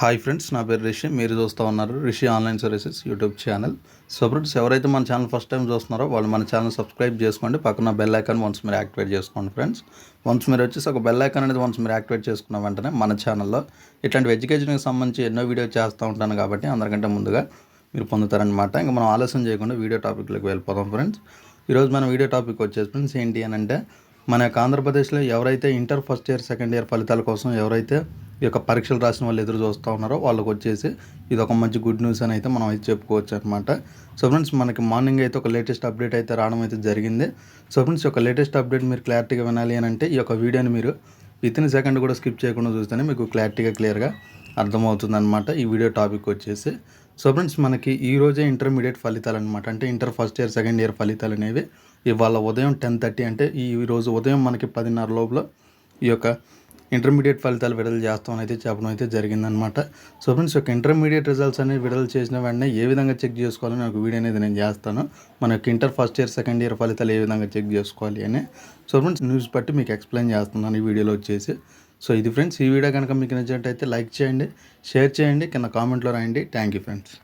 Hi friends, నా పేరు రిషి. మీరు చూస్తూ ఉన్నారు Rishi online services YouTube channel. So friends, ఎవరైతే మన ఛానల్ ఫస్ట్ టైం చూస్తున్నారో వాళ్ళు మన ఛానల్ సబ్స్క్రైబ్ చేసుకోండి. పక్కన బెల్ ఐకాన్ వన్స్ మీరు యాక్టివేట్ చేసుకోండి ఫ్రెండ్స్. వన్స్ మీరు వచ్చేసి ఒక బెల్ ఐకాన్ అనేది వన్స్ మీరు యాక్టివేట్ చేసుకున్న వెంటనే మన ఛానల్లో ఇట్లాంటి ఎడ్యుకేషన్కి సంబంధించి ఎన్నో వీడియో చేస్తూ ఉంటాను కాబట్టి అందరికంటే ముందుగా మీరు పొందుతారనమాట. ఇంకా మనం ఆలస్యం చేయకుండా వీడియో టాపిక్లోకి వెళ్ళిపోదాం ఫ్రెండ్స్. ఈరోజు మన వీడియో టాపిక్ వచ్చేసి ఫ్రెండ్స్ ఏంటి అని అంటే, మన యొక్క ఆంధ్రప్రదేశ్లో ఎవరైతే inter first year second year ఫలితాల కోసం ఎవరైతే ఈ యొక్క పరీక్షలు రాసిన వాళ్ళు ఎదురు చూస్తూ ఉన్నారో వాళ్ళకి వచ్చేసి ఇది ఒక మంచి గుడ్ న్యూస్ అని అయితే మనం అయితే చెప్పుకోవచ్చు అనమాట. సో ఫ్రెండ్స్, మనకి మార్నింగ్ అయితే ఒక లేటెస్ట్ అప్డేట్ అయితే రావడం అయితే జరిగింది. సో ఫ్రెండ్స్, ఒక లేటెస్ట్ అప్డేట్ మీరు క్లారిటీగా వినాలి అని అంటే ఈ యొక్క వీడియోని మీరు వితిన్ సెకండ్ కూడా స్కిప్ చేయకుండా చూస్తేనే మీకు క్లియర్గా అర్థమవుతుంది అనమాట ఈ వీడియో టాపిక్ వచ్చేసి. సో ఫ్రెండ్స్, మనకి ఈరోజే ఇంటర్మీడియట్ ఫలితాలు అనమాట, అంటే inter first year second year ఫలితాలు అనేవి ఇవాళ ఉదయం 10:30 అంటే ఈరోజు ఉదయం మనకి 10:30 లోపల ఈ యొక్క ఇంటర్మీడియట్ ఫలితాలు విడుదల చేస్తామని అయితే చెప్పడం అయితే జరిగిందనమాట. సో ఫ్రెండ్స్, యొక్క ఇంటర్మీడియట్ రిజల్ట్స్ అనేవి విడుదల చేసిన వెంటనే ఏ విధంగా చెక్ చేసుకోవాలని ఒక వీడియో అనేది నేను చేస్తాను. మన యొక్క inter first year second year ఫలితాలు ఏ విధంగా చెక్ చేసుకోవాలి అని. సో ఫ్రెండ్స్, న్యూస్ బట్టి మీకు ఎక్స్ప్లెయిన్ చేస్తున్నాను ఈ వీడియోలో వచ్చేసి. సో ఇది ఫ్రెండ్స్, ఈ వీడియో కనుక మీకు నచ్చినట్టయితే లైక్ చేయండి, షేర్ చేయండి, కింద కామెంట్లో రాయండి. Thank you friends.